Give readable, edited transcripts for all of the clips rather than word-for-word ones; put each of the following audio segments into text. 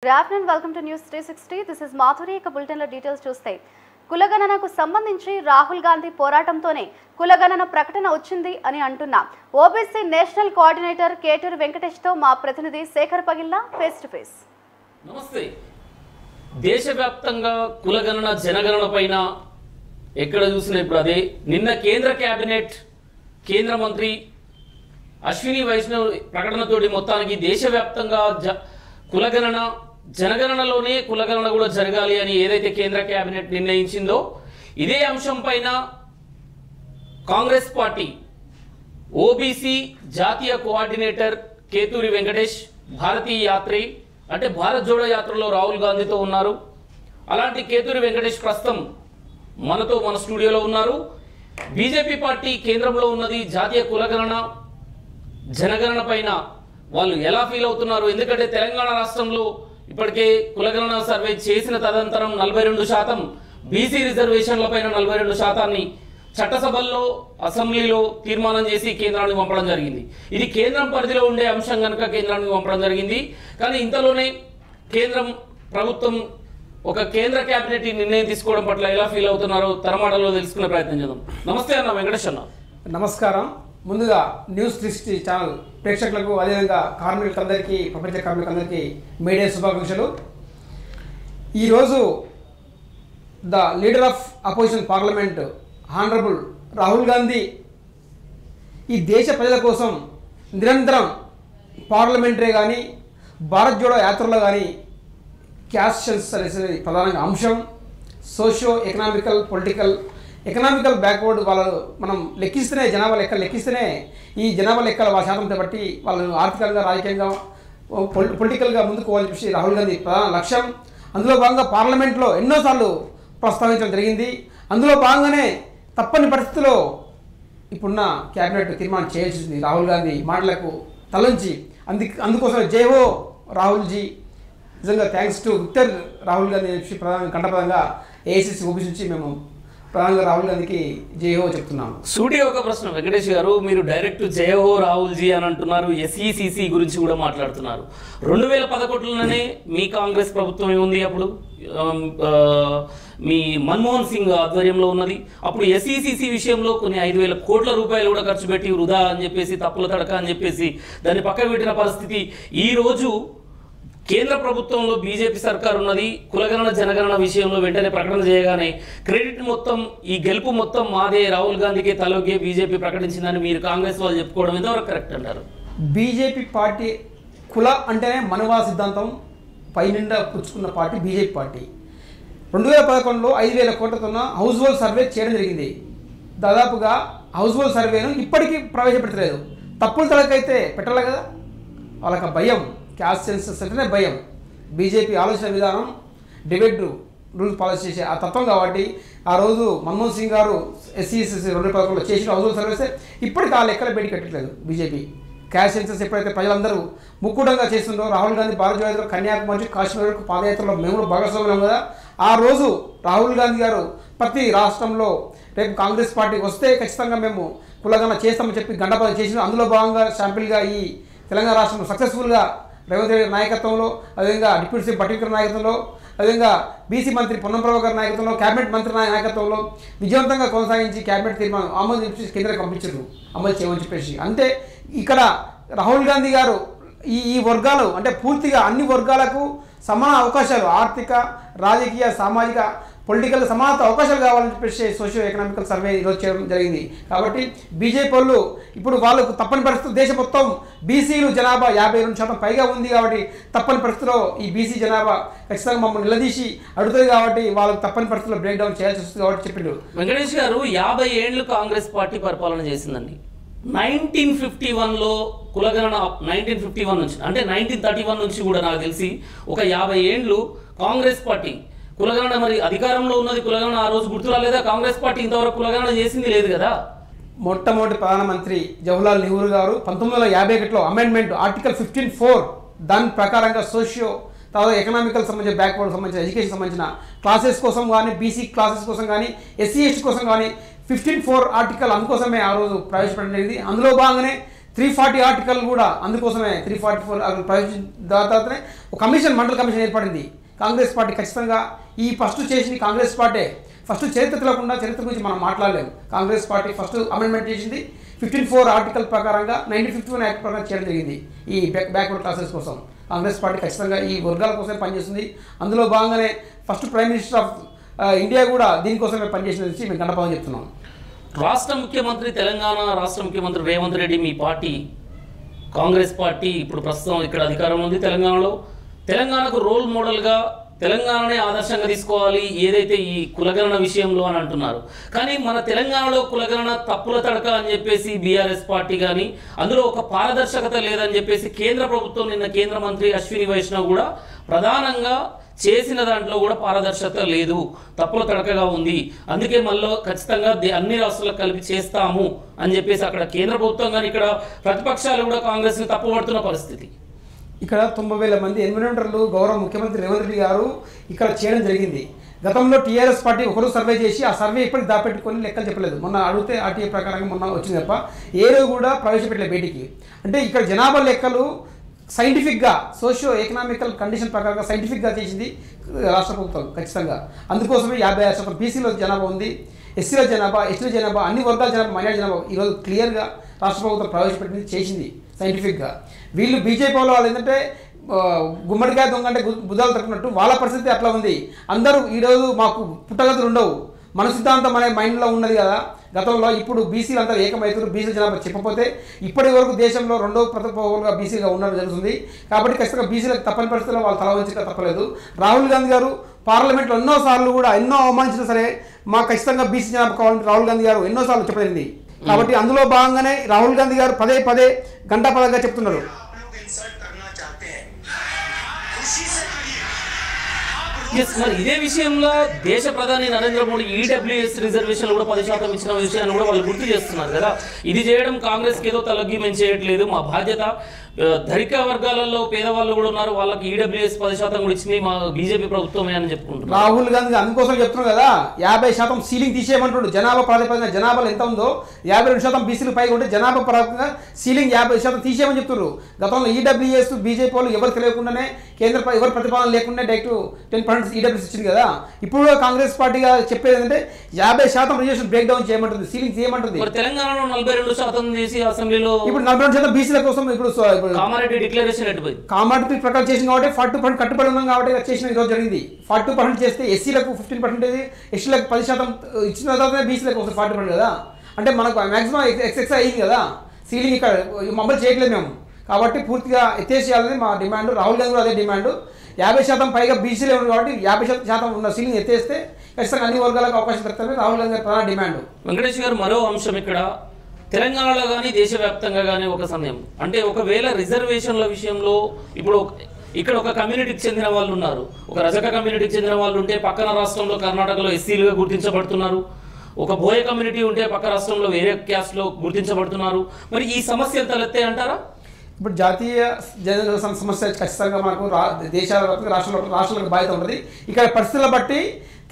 Good afternoon, welcome to News 360. This is Madhuri. ఇక బులెటిన్ల details చూస్తే కులగణనకు సంబంధించి రాహుల్ గాంధీ పోరాటంతోనే కులగణన ప్రకటన వచ్చింది అని అంటున్నా ఓబీసీ నేషనల్ కోఆర్డినేటర్ కేటూరి వెంకటేష్తో మా ప్రతినిధి Shekhar Pagilla face to face. నమస్తే. దేశవ్యాప్తంగా కులగణన జనగణన పైన ఎక్కడ చూసినా ఇప్పుడు అదే. నిన్న కేంద్ర కేబినెట్ కేంద్ర మంత్రి అశ్విని వైష్ణవ్ ప్రకటనతోటి మొత్తానికి దేశవ్యాప్తంగా కులగణన జనగణనలోనే కులగణన కూడా జరగాలి అని ఏదైతే కేంద్ర కేబినెట్ నిర్ణయించిందో ఇదే అంశం పైన కాంగ్రెస్ పార్టీ ఓబీసీ జాతీయ కోఆర్డినేటర్ కేతూరి వెంకటేష్ భారతీయ యాత్రి అంటే భారత్ జోడో యాత్రలో రాహుల్ గాంధీతో ఉన్నారు. అలాంటి కేతూరి వెంకటేష్ ప్రస్తుతం మన స్టూడియోలో ఉన్నారు. బీజేపీ పార్టీ కేంద్రంలో ఉన్నది. జాతీయ కులగణన జనగణన పైన వాళ్ళు ఎలా ఫీల్ అవుతున్నారు? ఎందుకంటే తెలంగాణ రాష్ట్రంలో ఇప్పటికే కులగణన సర్వే చేసిన తదనంతరం 42% బీసీ రిజర్వేషన్ల పైన 42% చట్టసభల్లో అసెంబ్లీలో తీర్మానం చేసి కేంద్రానికి పంపడం జరిగింది. ఇది కేంద్రం పరిధిలో ఉండే అంశం కనుక కేంద్రానికి పంపడం జరిగింది. కానీ ఇంతలోనే కేంద్రం ప్రభుత్వం ఒక కేంద్ర కేబినెట్ నిర్ణయం తీసుకోవడం పట్ల ఎలా ఫీల్ అవుతున్నారో తరమాటలో తెలుసుకునే ప్రయత్నం చేద్దాం. నమస్తే అన్న వెంకటేష్ అన్న. నమస్కారం. ముందుగా న్యూస్ 360 ఛానల్ ప్రేక్షకులకు అదేవిధంగా కార్మికులందరికీ ప్రపంచ కార్మికులందరికీ మేడే శుభాకాంక్షలు. ఈరోజు the leader of opposition parliament honourable Rahul Gandhi ఈ దేశ ప్రజల కోసం నిరంతరం పార్లమెంటరీ కానీ భారత్ జోడో యాత్రలో కానీ క్యాస్ట్ సెన్స్ అనేది ప్రధానంగా అంశం. సోషియో ఎకనామికల్ బ్యాక్వర్డ్ వాళ్ళు మనం లెక్కిస్తేనే జనాభా లెక్కలు లెక్కిస్తేనే ఈ జనాభా లెక్కల వాళ్ళ శాతం బట్టి వాళ్ళను ఆర్థికంగా రాజకీయంగా పొలిటికల్గా ముందుకు పోవాలని చెప్పి రాహుల్ గాంధీ ప్రధాన లక్ష్యం. అందులో భాగంగా పార్లమెంట్లో ఎన్నోసార్లు ప్రస్తావించడం జరిగింది. అందులో భాగంగానే తప్పని పరిస్థితిలో ఇప్పుడున్న క్యాబినెట్ తీర్మానం చేయాల్సింది. రాహుల్ గాంధీ మాటలకు తలంచి అందుకోసం జేఓ రాహుల్జీ, నిజంగా thanks to Victor Rahul Gandhi చెప్పి ప్రధాన కంఠపదంగా ఏఐసిసి ఓబీసీ నుంచి మేము ప్రధానంగా రాహుల్ గాంధీకి జయహో చెప్తున్నాము. సూటి ఒక ప్రశ్న వెంకటేష్ గారు, మీరు డైరెక్ట్ జయహో రాహుల్జీ అని అంటున్నారు, ఎస్ఈసిసి గురించి కూడా మాట్లాడుతున్నారు. 2011లోనే మీ కాంగ్రెస్ ప్రభుత్వం ఏముంది అప్పుడు మీ మన్మోహన్ సింగ్ ఆధ్వర్యంలో ఉన్నది. అప్పుడు ఎస్ఈసిసి విషయంలో కొన్ని 5,000 కోట్ల రూపాయలు కూడా ఖర్చు పెట్టి వృధా అని చెప్పేసి తప్పుల తడక అని చెప్పేసి దాన్ని పక్క పెట్టిన పరిస్థితి. ఈరోజు కేంద్ర ప్రభుత్వంలో బీజేపీ సర్కార్ ఉన్నది. కులగణన జనగణన విషయంలో వెంటనే ప్రకటన చేయగానే క్రెడిట్ మొత్తం ఈ గెలుపు మొత్తం మాదే, రాహుల్ గాంధీకి తలొగ్గే బీజేపీ ప్రకటించిందని మీరు కాంగ్రెస్ వాళ్ళు చెప్పుకోవడం ఎంతవరకు కరెక్ట్ అంటారు? బీజేపీ పార్టీ కుల అంటేనే మనువా సిద్ధాంతం పైనిండా పుచ్చుకున్న పార్టీ బీజేపీ పార్టీ. 2011లో 5,000 కోట్లతో హౌస్ హోల్డ్ సర్వే చేయడం జరిగింది. దాదాపుగా హౌస్ హోల్డ్ సర్వేను ఇప్పటికీ ప్రవేశపెట్టలేదు. తప్పుల తలకైతే పెట్టాలి కదా, వాళ్ళకి భయం. క్యాస్ట్ సెన్సస్ అంటేనే భయం. బీజేపీ ఆలోచన విధానం డిబేట్ రూల్ పాలసీ చేసే ఆ తత్వం కాబట్టి ఆ రోజు మన్మోహన్ సింగ్ గారు ఎస్సీఎస్ఎస్సీ 2011లో చేసిన హౌస్ హోల్డ్ సర్వేసే ఇప్పటికి ఆ లెక్కలు బయట కట్టట్లేదు బీజేపీ. క్యాస్ట్ సెన్సస్ ఎప్పుడైతే ప్రజలందరూ ముక్కుడంగా చేస్తుందో రాహుల్ గాంధీ భారత జోడో కన్యాకుమారి నుంచి కాశ్మీర్ వరకు పాదయాత్రలో మేము భాగస్వామ్యం కదా. ఆ రోజు రాహుల్ గాంధీ గారు ప్రతి రాష్ట్రంలో రేపు కాంగ్రెస్ పార్టీ వస్తే ఖచ్చితంగా మేము కులగణన చేస్తామని చెప్పి గంటపదం చేసిన. అందులో భాగంగా శాంపిల్గా ఈ తెలంగాణ రాష్ట్రంలో సక్సెస్ఫుల్గా రేవంత్ రెడ్డి నాయకత్వంలో, అదేవిధంగా డిప్యూటీ సీఎం బట్టికర్ నాయకత్వంలో, అదేవిధంగా బీసీ మంత్రి పొన్నం ప్రభాకర్ నాయకత్వంలో, క్యాబినెట్ మంత్రి నాయకత్వంలో విజయవంతంగా కొనసాగించి క్యాబినెట్ తీర్మానం ఆమోదించి కేంద్రానికి పంపించారు అమలు చేయమని చెప్పేసి. అంటే ఇక్కడ రాహుల్ గాంధీ గారు ఈ వర్గాలు అంటే పూర్తిగా అన్ని వర్గాలకు సమాన అవకాశాలు, ఆర్థిక రాజకీయ సామాజిక పొలిటికల్ సమానత అవకాశాలు కావాలని చెప్పేసి సోషియో ఎకనామికల్ సర్వే ఈరోజు చేయడం జరిగింది. కాబట్టి బీజేపీ వాళ్ళు ఇప్పుడు వాళ్ళకు తప్పని పరిస్థితులు దేశం మొత్తం బీసీలు జనాభా 52% పైగా ఉంది కాబట్టి తప్పని పరిస్థితిలో ఈ బీసీ జనాభా ఖచ్చితంగా మమ్మల్ని నిలదీసి అడుగుతుంది కాబట్టి వాళ్ళకు తప్పని పరిస్థితుల్లో బ్రేక్ డౌన్ చేయాల్సి వస్తుంది కాబట్టి చెప్పిండు. వెంకటేష్ గారు 50 ఏళ్ళు కాంగ్రెస్ పార్టీ పరిపాలన చేసిందండి. 1951లో కులగణన 1951 నుంచి అంటే 1931 నుంచి కూడా నాకు తెలిసి ఒక 50 ఏళ్ళు కాంగ్రెస్ పార్టీ కులగణన మరి అధికారంలో ఉన్నది. కులగణన ఆ రోజు గుర్తు రాలేదా? కాంగ్రెస్ పార్టీ ఇంతవరకు కులగణన చేసింది లేదు కదా. మొట్టమొదటి ప్రధానమంత్రి జవహర్లాల్ నెహ్రూ గారు 1951లో అమెండ్మెంట్ ఆర్టికల్ 15(4) దాని ప్రకారంగా సోషియో తర్వాత ఎకనామికల్ సంబంధించిన బ్యాక్వర్డ్ సంబంధించిన ఎడ్యుకేషన్ సంబంధించిన క్లాసెస్ కోసం కానీ బీసీ క్లాసెస్ కోసం కానీ ఎస్సీ ఎస్టీ కోసం కానీ 15(4) ఆర్టికల్ అందుకోసమే ఆ రోజు ప్రవేశపెట్టడం జరిగింది. అందులో భాగంగానే 340 ఆర్టికల్ కూడా అందుకోసమే 344 ప్రవేశించిన తర్వాతనే ఒక కమిషన్, మండల కమిషన్ ఏర్పడింది. కాంగ్రెస్ పార్టీ ఖచ్చితంగా ఈ ఫస్ట్ చేసింది కాంగ్రెస్ పార్టీ. ఫస్ట్ చరిత్ర తెలియకుండా చరిత్ర గురించి మనం మాట్లాడలేము. కాంగ్రెస్ పార్టీ ఫస్ట్ అమెండ్మెంట్ చేసింది 15(4) ఆర్టికల్ ప్రకారంగా 1951 యాక్ట్ ప్రకారం చేయడం జరిగింది. ఈ బ్యాక్వర్డ్ క్లాసెస్ కోసం కాంగ్రెస్ పార్టీ ఖచ్చితంగా ఈ వర్గాల కోసమే పనిచేస్తుంది. అందులో భాగంగానే first prime minister of India కూడా దీనికోసమే పనిచేసిందని మేము గంటపదం చెప్తున్నాం. రాష్ట్ర ముఖ్యమంత్రి, తెలంగాణ రాష్ట్ర ముఖ్యమంత్రి రేవంత్ రెడ్డి మీ పార్టీ కాంగ్రెస్ పార్టీ ఇప్పుడు ప్రస్తుతం ఇక్కడ అధికారంలో ఉంది తెలంగాణలో. తెలంగాణకు రోల్ మోడల్గా తెలంగాణనే ఆదర్శంగా తీసుకోవాలి ఏదైతే ఈ కులగణన విషయంలో అని అంటున్నారు. కానీ మన తెలంగాణలో కులగణన తప్పుల తడక అని చెప్పేసి బీఆర్ఎస్ పార్టీ కానీ అందులో ఒక పారదర్శకత లేదని చెప్పేసి కేంద్ర ప్రభుత్వం నిన్న కేంద్ర మంత్రి అశ్విని వైష్ణవ్ కూడా ప్రధానంగా చేసిన దాంట్లో కూడా పారదర్శకత లేదు, తప్పుల తడకగా ఉంది, అందుకే మళ్ళీ ఖచ్చితంగా అన్ని రాష్ట్రాలకు కలిపి చేస్తాము అని చెప్పేసి అక్కడ కేంద్ర ప్రభుత్వం కానీ ఇక్కడ ప్రతిపక్షాలు కూడా కాంగ్రెస్ని తప్పుపడుతున్న పరిస్థితి. ఇక్కడ 90,000 మంది ఎన్విరాన్మెంటర్లు గౌరవ ముఖ్యమంత్రి రేవంత్ రెడ్డి గారు ఇక్కడ చేయడం జరిగింది. గతంలో టీఆర్ఎస్ పార్టీ ఒకరు సర్వే చేసి ఆ సర్వే ఇప్పటికి దాపెట్టుకొని లెక్కలు చెప్పలేదు. మొన్న అడిగితే ఆర్టీఏ ప్రకారంగా మొన్న వచ్చింది తప్ప ఏ రోజు కూడా ప్రవేశపెట్టలేదు బయటికి. అంటే ఇక్కడ జనాభా లెక్కలు సైంటిఫిక్గా సోషియో ఎకనామికల్ కండిషన్ ప్రకారంగా సైంటిఫిక్గా చేసింది రాష్ట్ర ప్రభుత్వం ఖచ్చితంగా. అందుకోసమే 56% బీసీలో జనాభా ఉంది, ఎస్సీల జనాభా, ఎస్టీల జనాభా, అన్ని వర్గాల జనాభా, మైనారిటీ జనాభా ఈరోజు క్లియర్గా రాష్ట్ర ప్రభుత్వం ప్రవేశపెట్టింది, చేసింది సైంటిఫిక్గా. వీళ్ళు బీజేపీ వాళ్ళు ఏంటంటే గుమ్మడికాయ దొంగ అంటే బుధాలు తట్టుకున్నట్టు వాళ్ళ పరిస్థితి అట్లా ఉంది. అందరూ ఈరోజు మాకు పుట్టగతులు ఉండవు, మన సిద్ధాంతం అనే మైండ్లో ఉన్నది కదా గతంలో. ఇప్పుడు బీసీలు అందరూ ఏకమవుతారు. బీసీ జనాభా చెప్పకపోతే ఇప్పటి వరకు దేశంలో రెండో ప్రతిపక్షంగా బీసీగా ఉండడం జరుగుతుంది. కాబట్టి ఖచ్చితంగా బీసీలకు తప్పని పరిస్థితుల్లో వాళ్ళు తల వంచక తప్పలేదు. రాహుల్ గాంధీ గారు పార్లమెంట్లో ఎన్నోసార్లు కూడా ఎన్నో అవమానించినా సరే మాకు ఖచ్చితంగా బీసీ జనాభా కావాలని రాహుల్ గాంధీ గారు ఎన్నోసార్లు చెప్పలేదు. కాబట్టి అందులో భాగంగానే రాహుల్ గాంధీ గారు పదే గంటాపదంగా చెప్తున్నారు. మరి ఇదే విషయంలో దేశ ప్రధాని నరేంద్ర మోడీ ఈడబ్ల్యూఎస్ రిజర్వేషన్ కూడా 10% ఇచ్చిన విషయాన్ని కూడా వాళ్ళు గుర్తు చేస్తున్నారు కదా. ఇది చేయడం కాంగ్రెస్కి ఏదో తలగ్గి మేము చేయట్లేదు, మా బాధ్యత. ధనిక వర్గాలలో పేదవాళ్ళు కూడా ఉన్నారు, వాళ్ళకి ఈడబ్ల్యూఎస్ 10% కూడా ఇచ్చింది మా బీజేపీ ప్రభుత్వమే అని చెప్పుకుంటున్నారు. రాహుల్ గాంధీ అందుకోసం చెప్తున్నారు కదా 50% సీలింగ్ తీసేయమంటుండు. జనాభా ప్రాతిపదికన జనాభాలో ఎంత ఉందో 52% బీసీలు పైగా ఉంటే జనాభా ప్రాతిపదికన సీలింగ్ 50% తీసేయమని చెప్తున్నారు. గతంలో ఈడబ్ల్యూఎస్ బీజేపీ వాళ్ళు ఎవరు తెలియకుండానే కేంద్ర ఎవరు ప్రతిపాదన లేకుండా డైరెక్ట్ 10% ఈడబ్ల్యూఎస్ ఇచ్చింది కదా. ఇప్పుడు కాంగ్రెస్ పార్టీగా చెప్పేది ఏంటంటే 50% రిజర్వేషన్ బ్రేక్ డౌన్ చేయమంటుంది, సీలింగ్ చేయమంటుంది. తెలంగాణలో 42% చేసి అసెంబ్లీలో ఇప్పుడు 42% బీసీల కోసం ఇప్పుడు కామారెడ్డి డిక్లరేషన్ ఎట్టిపోయింది. కామారెడ్డి ప్రకారం చేసింది కాబట్టి 40% కట్టుబడి ఉన్నాం కాబట్టి చేసిన ఈరోజు జరిగింది. 40% చేస్తే ఎస్సీలకు 15%, ఎస్టీలకు 10% ఇచ్చిన తర్వాత బీసీలకు వస్తుంది 40% కదా. అంటే మనకు మ్యాక్సిమం ఎక్సెస్ అయింది కదా. సీలింగ్ ఇక్కడ మమ్మల్ని చేయట్లేదు మేము, కాబట్టి పూర్తిగా ఎత్తేసేయాలని మా డిమాండ్. రాహుల్ గాంధీ కూడా అదే డిమాండ్. 50% పైగా బీసీలే ఉంది కాబట్టి 50% ఉన్న సీలింగ్ ఎత్తేస్తే ఖచ్చితంగా అన్ని వర్గాలకు అవకాశం దొరుకుతుంది రాహుల్ గాంధీ ప్రధాన డిమాండ్. వెంకటేష్ గారు, మరో అంశం ఇక్కడ తెలంగాణలో కానీ దేశవ్యాప్తంగా కానీ ఒక సమయం అంటే ఒకవేళ రిజర్వేషన్ల విషయంలో ఇప్పుడు ఇక్కడ ఒక కమ్యూనిటీకి చెందిన వాళ్ళు ఉన్నారు, ఒక రజక కమ్యూనిటీకి చెందిన వాళ్ళు ఉంటే పక్కన రాష్ట్రంలో కర్ణాటకలో ఎస్సీలుగా గుర్తించబడుతున్నారు, ఒక బోయ కమ్యూనిటీ ఉంటే పక్క రాష్ట్రంలో వేరే క్యాస్ట్లో గుర్తించబడుతున్నారు. మరి ఈ సమస్యలు తలెత్తాయి అంటారా? ఇప్పుడు జాతీయ జనగణ సమస్య ఖచ్చితంగా మనకు దేశాల రాష్ట్రాలకు బాధ్యత ఉంటుంది. ఇక్కడ పరిస్థితులను బట్టి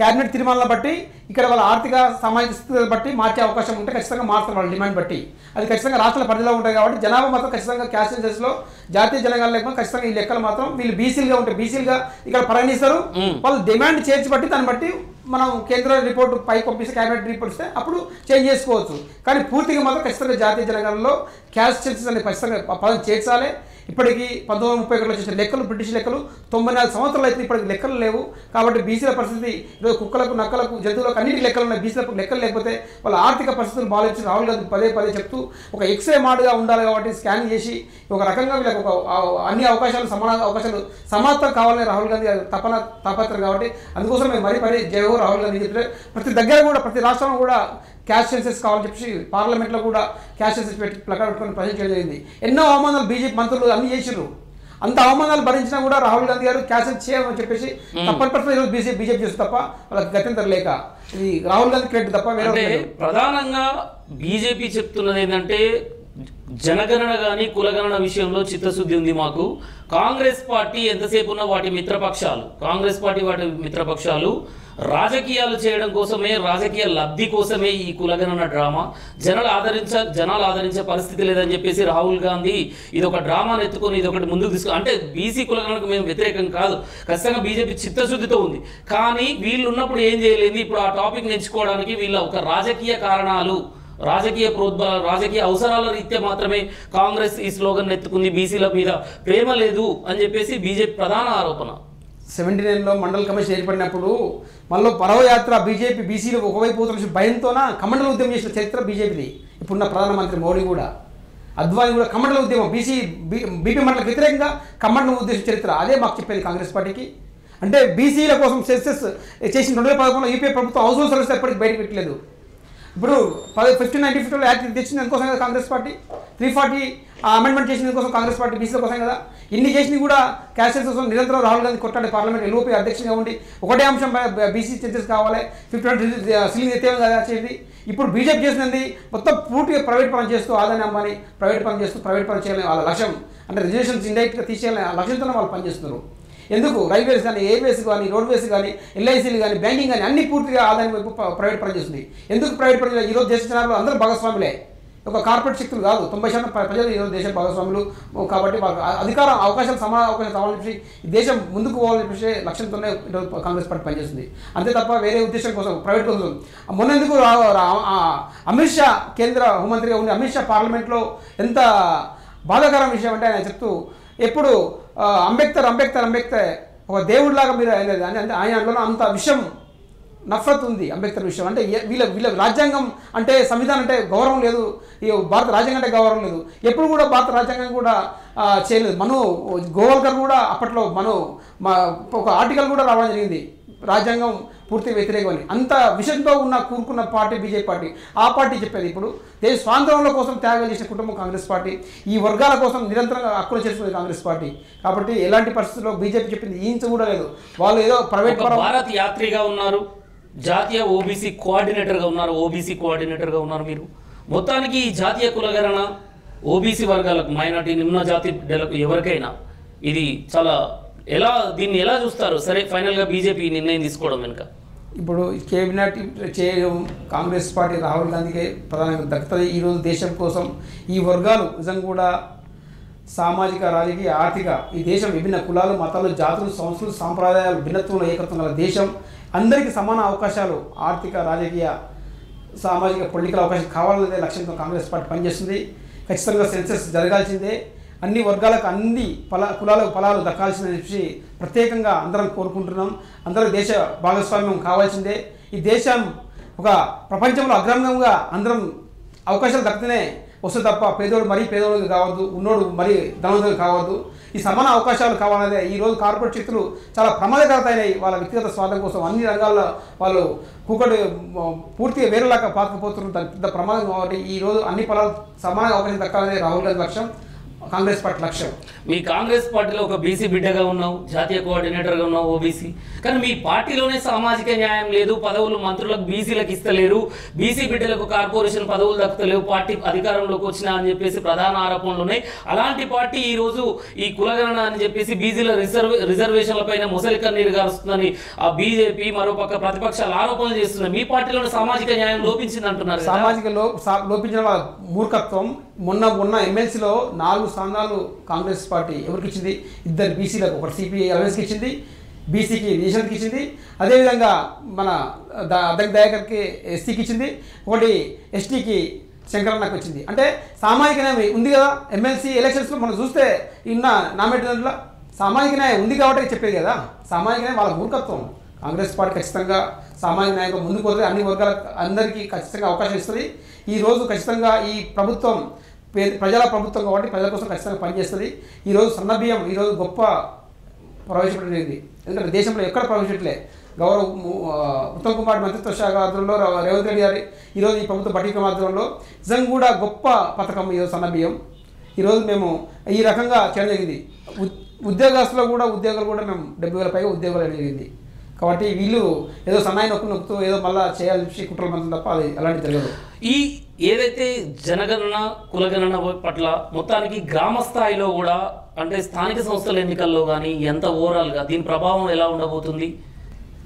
క్యాబినెట్ తీర్మానాలను బట్టి ఇక్కడ వాళ్ళ ఆర్థిక సామాజిక స్థితులను బట్టి మార్చే అవకాశం ఉంటే ఖచ్చితంగా మారుతారు వాళ్ళ డిమాండ్ బట్టి. అది ఖచ్చితంగా రాష్ట్రాల పరిధిలో ఉంటాయి కాబట్టి జనాభా మాత్రం ఖచ్చితంగా క్యాస్ట్ సెన్సస్లో జాతీయ జనగణన లేకపోతే ఖచ్చితంగా ఈ లెక్కలు మాత్రం వీళ్ళు బీసీలుగా ఉంటాయి, బీసీలుగా ఇక్కడ పరిగణిస్తారు. వాళ్ళు డిమాండ్ చేర్చి బట్టి దాన్ని బట్టి మనం కేంద్ర రిపోర్టు పై పంపిస్తే క్యాబినెట్ రిపోర్ట్ ఇస్తే అప్పుడు చేంజ్ చేసుకోవచ్చు. కానీ పూర్తిగా మాత్రం ఖచ్చితంగా జాతీయ జనగణనలో క్యాస్ట్ సెన్సస్ అనేది ఖచ్చితంగా పదం చేర్చాలి. ఇప్పటికీ 1931లో చేసిన లెక్కలు బ్రిటిష్ లెక్కలు 94 సంవత్సరాలు అయితే ఇప్పటికి లెక్కలు లేవు. కాబట్టి బీసీల పరిస్థితి ఈరోజు కుక్కలకు, నక్కలకు, జంతువులకు అన్నింటికి లెక్కలు ఉన్నాయి. బీసీలకు లెక్కలు లేకపోతే వాళ్ళ ఆర్థిక పరిస్థితులు బాగాలేసి రాహుల్ గాంధీ పదే చెప్తూ ఒక ఎక్స్రే మాడ్గా ఉండాలి కాబట్టి స్కాన్ చేసి ఒక రకంగా వీళ్ళకి ఒక అన్ని అవకాశాలు సమాన అవకాశాలు సమానత కావాలని రాహుల్ గాంధీ తాపత్రం కాబట్టి అందుకోసం మేము మరీ జయహో రాహుల్ గాంధీ చెప్తే ప్రతి దగ్గర కూడా ప్రతి రాష్ట్రంలో కూడా క్యాష్ సెన్సెస్ కావాలని చెప్పి పార్లమెంట్లో కూడా క్యాష్ సెన్సెస్ పెట్టి ప్లకార్డ్ పెట్టుకొని ప్రజెంట్ చేయడం జరిగింది. ఎన్నో అవమానాలు బీజేపీ మంత్రులు అన్ని చేసిర్రు. అంత అవమానాలు భరించినా కూడా రాహుల్ గాంధీ గారు క్యాష్ సెన్స్ చేయమని చెప్పేసి తప్పని పరిస్థితి ఈరోజు బీజేపీ చేస్తుంది తప్ప వాళ్ళకి గత్యంతరం లేక ఇది రాహుల్ గాంధీ క్రెడిట్ తప్ప వేరే. ప్రధానంగా బీజేపీ చెప్తున్నది ఏంటంటే జనగణన కానీ కులగణన విషయంలో చిత్తశుద్ధి ఉంది మాకు, కాంగ్రెస్ పార్టీ ఎంతసేపు ఉన్న వాటి మిత్రపక్షాలు, కాంగ్రెస్ పార్టీ వాటి మిత్రపక్షాలు రాజకీయాలు చేయడం కోసమే, రాజకీయ లబ్ధి కోసమే ఈ కులగణన డ్రామా. జనాలు ఆదరించే పరిస్థితి లేదని చెప్పేసి రాహుల్ గాంధీ ఇది ఒక డ్రామాను ఎత్తుకొని ఇది ఒకటి ముందుకు తీసుకు, అంటే బీసీ కులగణనకు మేము వ్యతిరేకం కాదు, ఖచ్చితంగా బీజేపీ చిత్తశుద్ధితో ఉంది. కానీ వీళ్ళు ఉన్నప్పుడు ఏం చేయలేదు. ఇప్పుడు ఆ టాపిక్ ఎంచుకోవడానికి వీళ్ళ ఒక రాజకీయ కారణాలు, రాజకీయ ప్రోద్బల, రాజకీయ అవసరాల రీత్యా మాత్రమే కాంగ్రెస్ ఈ స్లోగన్ ఎత్తుకుంది. బీసీల మీద ప్రేమ లేదు అని చెప్పేసి బీజేపీ ప్రధాన ఆరోపణ. 79లో మండల కమిషన్ ఏర్పడినప్పుడు మళ్ళీ పరవయాత్ర బీజేపీ బీసీలు ఒకవైపు పోతున్న భయంతోన కమండల ఉద్యమం చేసిన చరిత్ర బీజేపీది. ఇప్పుడున్న ప్రధానమంత్రి మోడీ కూడా, అద్వానీ కూడా కమండల ఉద్యమం బీపీ మండలకు వ్యతిరేకంగా కమండల ఉద్దేశం చరిత్ర అదే మాకు చెప్పేది కాంగ్రెస్ పార్టీకి. అంటే బీసీల కోసం సెన్సెస్ చేసిన 2011లో యూపీఏ ప్రభుత్వం హౌస్ హోల్డ్ సర్వీస్ ఎప్పటికీ బయటకు పెట్టలేదు. ఇప్పుడు 1592 యాక్ట్ తెచ్చింది అందుకోసం కదా కాంగ్రెస్ పార్టీ, 340 అమెండ్మెంట్ చేసిన కోసం కాంగ్రెస్ పార్టీ బీసీల కోసం కదా. ఇన్ని చేసినవి కూడా క్యాస్ట్ కోసం నిరంతరం రాహుల్ గాంధీ కొట్టాడు. పార్లమెంట్ ఎల్ఓపీ అధ్యక్షుడిగా ఉండి ఒకటే అంశం బీసీ సెన్సెస్ కావాలి, 50% సీలింగ్ ఎత్తేమో కదా చేసింది. ఇప్పుడు బీజేపీ చేసినది మొత్తం పూర్తిగా ప్రైవేట్ పరం చేస్తూ, ఆదాని అమ్మాని ప్రైవేట్ పరం చేస్తూ, ప్రైవేట్ పరం చేయాలని వాళ్ళ లక్ష్యం, అంటే రిజర్వేషన్స్ ఇండైరెక్ట్గా తీసేయాలని లక్ష్యంతోనే వాళ్ళు పనిచేస్తున్నారు. ఎందుకు రైల్వేస్ కానీ, ఎయిర్వేస్ కానీ, రోడ్వేస్ కానీ, ఎల్ఐసీలు కానీ, బ్యాంకింగ్ కానీ అన్ని పూర్తిగా ఆదాయం వైపు ప్రైవేట్ పరం చేస్తుంది. ఎందుకు ప్రైవేట్ పరం? ఈరోజు దేశ జనాలు అందరూ భాగస్వాములే, ఒక కార్పొరేట్ శక్తులు కాదు. 90% ప్రజలు ఈరోజు దేశ భాగస్వాములు కాబట్టి వాళ్ళకి అధికారం, అవకాశాలు, సమాన అవకాశాలు కావాలని చెప్పి దేశం ముందుకు పోవాలని చెప్పేసి లక్ష్యంతోనే ఈరోజు కాంగ్రెస్ పార్టీ పనిచేస్తుంది. అంతే తప్ప వేరే ఉద్దేశం కోసం, ప్రైవేట్ కోసం. మొన్నెందుకు అమిత్ షా కేంద్ర హోంమంత్రిగా ఉండి అమిత్ షా పార్లమెంట్లో ఎంత బాధాకరం విషయం అంటే ఆయన చెప్తూ ఎప్పుడు అంబేద్కర్ ఒక దేవుడిలాగా మీరు అంటే ఆయనలో అంత విషయం నఫరత్ ఉంది అంబేద్కర్ విషయం. అంటే వీళ్ళ రాజ్యాంగం అంటే, సంవిధానం అంటే గౌరవం లేదు, ఈ భారత రాజ్యాంగం అంటే గౌరవం లేదు. ఎప్పుడు కూడా భారత రాజ్యాంగం కూడా చేయలేదు. గోవాల్కర్ కూడా అప్పట్లో ఒక ఆర్టికల్ కూడా రావడం జరిగింది, రాజ్యాంగం పూర్తి వ్యతిరేకమని. అంత విషయంతో కూరుకున్న పార్టీ బీజేపీ పార్టీ. ఆ పార్టీ చెప్పేది ఇప్పుడు దేశ స్వాతంత్రంలో కోసం త్యాగం చేసిన కుటుంబం కాంగ్రెస్ పార్టీ, ఈ వర్గాల కోసం నిరంతరంగా హక్కులు చేసుకునే కాంగ్రెస్ పార్టీ. కాబట్టి ఎలాంటి పరిస్థితుల్లో బీజేపీ చెప్పింది ఈంచ కూడా లేదు. వాళ్ళు ఏదో ప్రైవేట్ భారత్ యాత్రిగా ఉన్నారు, జాతీయ ఓబీసీ కోఆర్డినేటర్గా ఉన్నారు మీరు. మొత్తానికి ఈ జాతీయ కులగణన ఓబీసీ వర్గాలకు, మైనార్టీ, నిమ్న జాతి బిడ్డలకు ఎవరికైనా ఇది చాలా దీన్ని ఎలా చూస్తారు? సరే, ఫైనల్గా బీజేపీ నిర్ణయం తీసుకోవడం వెనుక ఇప్పుడు కేబినెట్ చేయడం కాంగ్రెస్ పార్టీ రాహుల్ గాంధీకి ప్రధానంగా దక్కుతుంది. ఈరోజు దేశం కోసం ఈ వర్గాలు నిజంగా కూడా సామాజిక, రాజకీయ, ఆర్థిక, ఈ దేశం విభిన్న కులాలు, మతాలు, జాతులు, సంస్కృతి, సాంప్రదాయాలు, భిన్నత్వంలో ఏకత్వం గల దేశం. అందరికీ సమాన అవకాశాలు, ఆర్థిక, రాజకీయ, సామాజిక, పొలిటికల్ అవకాశం కావాలనే లక్ష్యంతో కాంగ్రెస్ పార్టీ పనిచేస్తుంది. ఖచ్చితంగా సెన్సెస్ జరగాల్సిందే, అన్ని వర్గాలకు అన్ని కులాలకు ఫలాలు దక్కాల్సిందని చెప్పి ప్రత్యేకంగా అందరం కోరుకుంటున్నాం. అందరూ దేశ భాగస్వామ్యం కావాల్సిందే. ఈ దేశం ఒక ప్రపంచంలో అగ్రగంగా అందరం అవకాశాలు దక్కితేనే వస్తుంది తప్ప పేదోడు మరీ పేదోడు కావద్దు, ఉన్నోడు మరీ ధనవంతుడు కావద్దు. ఈ సమాన అవకాశాలు కావాలనే ఈరోజు కార్పొరేట్ శక్తులు చాలా ప్రమాదకరమైనవి. వాళ్ళ వ్యక్తిగత స్వార్థం కోసం అన్ని రంగాల్లో వాళ్ళు కూకటి పూర్తిగా వేరేలాగా పాతుకుపోతున్నారు. పెద్ద ప్రమాదం. కాబట్టి ఈరోజు అన్ని ఫలాలు సమాన అవకాశం దక్కాలనే రాహుల్ గాంధీ లక్ష్యం, కాంగ్రెస్ పార్టీ లక్ష్యం. మీ కాంగ్రెస్ పార్టీలో ఒక బీసీ బిడ్డగా ఉన్నావు, జాతీయ కోఆర్డినేటర్గా ఉన్నావు ఓబీసీ, కానీ మీ పార్టీలోనే సామాజిక న్యాయం లేదు, పదవులు మంత్రులకు బీసీలకు ఇస్తలేరు, బీసీ బిడ్డలకు కార్పొరేషన్ పదవులు దక్కుతలేవు, పార్టీ అధికారంలోకి వచ్చినా అని చెప్పేసి ప్రధాన ఆరోపణలు ఉన్నాయి. అలాంటి పార్టీ ఈరోజు ఈ కులగణన అని చెప్పేసి బీసీల రిజర్వేషన్ల పైన ముసలి కన్నీరు గారుస్తుందని ఆ బీజేపీ మరోపక్క ప్రతిపక్షాలు ఆరోపణలు చేస్తున్నాయి. మీ పార్టీలోనే సామాజిక న్యాయం లోపించింది అంటున్నారు. సామాజిక లోపించిన మూర్ఖత్వం. మొన్న ఎమ్మెల్సీలో 4 స్థానాలు కాంగ్రెస్ పార్టీ ఎవరికి ఇచ్చింది? 2 బీసీలకు, ఒకటి సిపిఐ అలవెన్స్కి ఇచ్చింది, బీసీకి నేషనల్కి ఇచ్చింది, అదేవిధంగా మన దయాకర్కి ఎస్టీకి ఇచ్చింది, ఒకటి ఎస్టీకి శంకరన్నకు వచ్చింది. అంటే సామాజిక న్యాయం ఉంది కదా. ఎమ్మెల్సీ ఎలక్షన్స్లో మనం చూస్తే ఇన్న నామినేటర్లో సామాజిక న్యాయం ఉంది కాబట్టి చెప్పేది కదా. సామాజిక న్యాయం వాళ్ళ మూర్ఖత్వం. కాంగ్రెస్ పార్టీ ఖచ్చితంగా సామాజిక న్యాయంగా ముందుకు పోతే అన్ని వర్గాలకు అందరికీ ఖచ్చితంగా అవకాశం ఇస్తుంది. ఈరోజు ఖచ్చితంగా ఈ ప్రభుత్వం ప్రజల ప్రభుత్వం కాబట్టి ప్రజల కోసం ఖచ్చితంగా పనిచేస్తుంది. ఈరోజు సన్నబియ్యం ఈరోజు గొప్ప ప్రవేశపెట్టింది. ఎందుకంటే దేశంలో ఎక్కడ ప్రవేశపెట్టలే. గౌరవ ఉత్తమ్ కుమార్ మంత్రిత్వ శాఖ ఆధ్వర్యంలో రేవంత్ రెడ్డి గారి ఈరోజు ఈ ప్రభుత్వ బడ్జెట్ ఆధ్వర్యంలో నిజంగా కూడా గొప్ప పథకం ఈరోజు సన్నబియ్యం. ఈరోజు మేము ఈ రకంగా చేయడం జరిగింది. ఉద్యోగస్తులు కూడా ఉద్యోగాలు కూడా మేము 70,000 పైగా ఉద్యోగాలు జరిగింది. కాబట్టి వీళ్ళు ఏదో సన్నాయి నొక్కుతూ ఏదో మళ్ళీ చేయాలని కుట్రలు మంది తప్ప అది అలాంటి తెలియదు. ఈ ఏదైతే జనగణన కులగణన పట్ల మొత్తానికి గ్రామ స్థాయిలో కూడా అంటే స్థానిక సంస్థల ఎన్నికల్లో కానీ ఎంత ఓవరాల్గా దీని ప్రభావం ఎలా ఉండబోతుంది?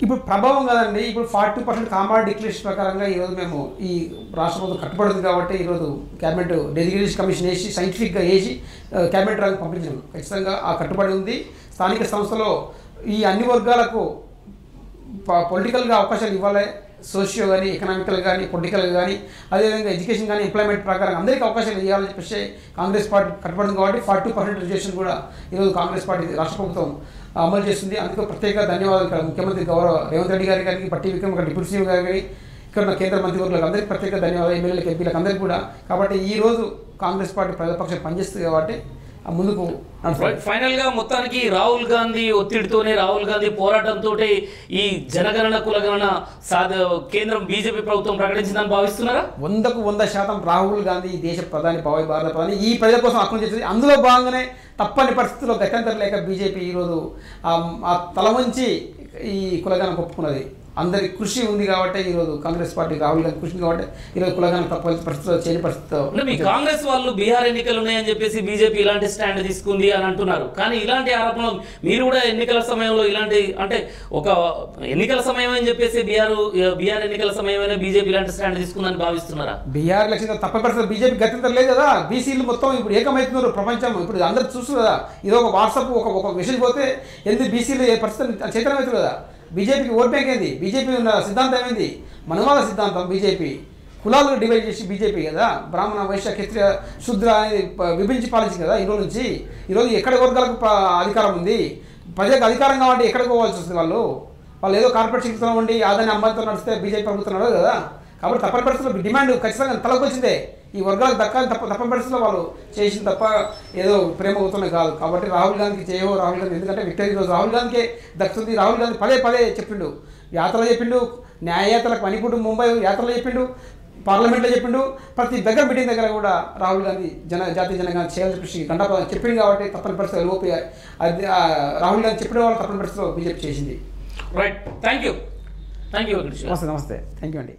ఇప్పుడు ప్రభావం కదండి. ఇప్పుడు 40% కామాడ్ డిక్లరేషన్ ప్రకారంగా ఈరోజు మేము ఈ రాష్ట్ర ప్రభుత్వం కట్టుబడింది కాబట్టి ఈరోజు క్యాబినెట్ డెసిగ్నేషన్ కమిషన్ వేసి సైంటిఫిక్గా వేసి క్యాబినెట్ రంగం పంపించాము. ఖచ్చితంగా ఆ కట్టుబడి ఉంది. స్థానిక సంస్థలో ఈ అన్ని వర్గాలకు పొలిటికల్గా అవకాశాలు ఇవ్వాలి. సోషియో కానీ ఎకనామికల్ కానీ పొలిటికల్ కానీ అదేవిధంగా ఎడ్యుకేషన్ కానీ ఎంప్లాయ్మెంట్ ప్రకారం అందరికీ అవకాశాలు ఇవ్వాలని చెప్పేసి కాంగ్రెస్ పార్టీ కట్టుబడింది కాబట్టి 40% రిజర్వేషన్ కూడా ఈరోజు కాంగ్రెస్ పార్టీ రాష్ట్ర ప్రభుత్వం అమలు చేస్తుంది. అందుకే ప్రత్యేక ధన్యవాదాలు ఇక్కడ ముఖ్యమంత్రి గౌరవ రేవంత్ రెడ్డి గారి కానీ పట్టి విక్రమ్ డిప్యూటీ సీఎం గారి కానీ ఇక్కడ ఉన్న కేంద్ర మంత్రివర్గులకు అందరికీ ప్రత్యేక ధన్యవాదాలు, ఎమ్మెల్యేలకు ఎంపీలకు అందరికీ కూడా. కాబట్టి ఈరోజు కాంగ్రెస్ పార్టీ ప్రజాపక్షం పనిచేస్తుంది కాబట్టి ముందుకు ఫైనల్ గా మొత్తానికి రాహుల్ గాంధీ ఒత్తిడితోనే రాహుల్ గాంధీ పోరాటంతో ఈ జనగణన కులగణన కేంద్రం బీజేపీ ప్రభుత్వం ప్రకటించిందని భావిస్తున్నారా? 100% రాహుల్ గాంధీ ఈ దేశ ప్రధాని భారత ప్రధాని ఈ ప్రజల కోసం అక్కడ చేస్తుంది. అందులో భాగంగానే తప్పని పరిస్థితుల్లో గత్యంతరం లేక బీజేపీ ఈరోజు ఆ తల వంచి ఈ కులగణన ఒప్పుకున్నది. అందరి కృషి ఉంది కాబట్టి ఈరోజు కాంగ్రెస్ పార్టీ రాహుల్ గాంధీ కృషి కాబట్టి ఈరోజు కులగణన తప్పని పరిస్థితిలో చేయని పరిస్థితిలో మీ కాంగ్రెస్ వాళ్ళు బీహార్ ఎన్నికలు ఉన్నాయని చెప్పేసి బీజేపీ ఇలాంటి స్టాండ్ తీసుకుంది అని అంటున్నారు. కానీ ఇలాంటి ఆరోపణలు మీరు కూడా ఎన్నికల సమయంలో ఇలాంటి అంటే ఒక ఎన్నికల సమయం అని చెప్పేసి బీహార్ ఎన్నికల సమయమైనా బీజేపీ ఇలాంటి స్టాండ్ తీసుకుందని భావిస్తున్నారా? బీహార్ ఎలక్షన్ తప్పని పరిస్థితి బీజేపీ గతంతరం లేదు కదా. బీసీలు మొత్తం ఇప్పుడు ఏకమవుతున్నారు ప్రపంచం. ఇప్పుడు అందరూ చూస్తున్నారు కదా. ఇది ఒక వాట్సాప్ ఒక విషయం పోతే ఎందుకు బీసీలు పరిస్థితి చైతన్యమవుతుంది కదా. బీజేపీకి ఓట్ బ్యాంక్ ఏంది? బీజేపీ ఉన్న సిద్ధాంతం ఏంది? మనవాద సిద్ధాంతం. బీజేపీ కులాలను డివైడ్ చేసి బీజేపీ కదా బ్రాహ్మణ వైశ్య క్షత్రియ శూద్ర అనేది విభజించి పాలించింది కదా. ఈరోజు ఎక్కడ వర్గాలకు అధికారం ఉంది? ప్రజలకు అధికారం కాబట్టి ఎక్కడికి పోవాల్సి వస్తుంది. వాళ్ళు ఏదో కార్పొరేట్ శక్తితో ఉండి ఆదాని అమ్మాయితో నడిస్తే బీజేపీ ప్రభుత్వం నడదు కదా. కాబట్టి తప్పని పరిస్థితుల్లో డిమాండ్ ఖచ్చితంగా తలకు వచ్చిందే. ఈ వర్గాలకు దక్కాలి తప్పని పరిస్థితుల్లో వాళ్ళు చేసిన తప్ప ఏదో ప్రేమ అవుతున్నాయి కాదు. కాబట్టి రాహుల్ గాంధీకి చేయవో రాహుల్ గాంధీ ఎందుకంటే విక్టరీ రోజు రాహుల్ గాంధీకే దక్కుతుంది. రాహుల్ గాంధీ పదే చెప్పిండు, యాత్రలో చెప్పిండు, న్యాయయాత్రలకు మణిపూర్ ముంబై యాత్రలో చెప్పిండు, పార్లమెంట్లో చెప్పిండు, ప్రతి దగ్గర మీటింగ్ దగ్గర కూడా రాహుల్ గాంధీ జాతీయ జనగణన చేయాలని చెప్పి గంటపదం చెప్పింది కాబట్టి తప్పని పరిస్థితులు లోపి రాహుల్ గాంధీ చెప్పిన వాళ్ళు తప్పని పరిస్థితిలో బీజేపీ చేసింది. Right, thank you. నమస్తే థ్యాంక్ యూ అండి.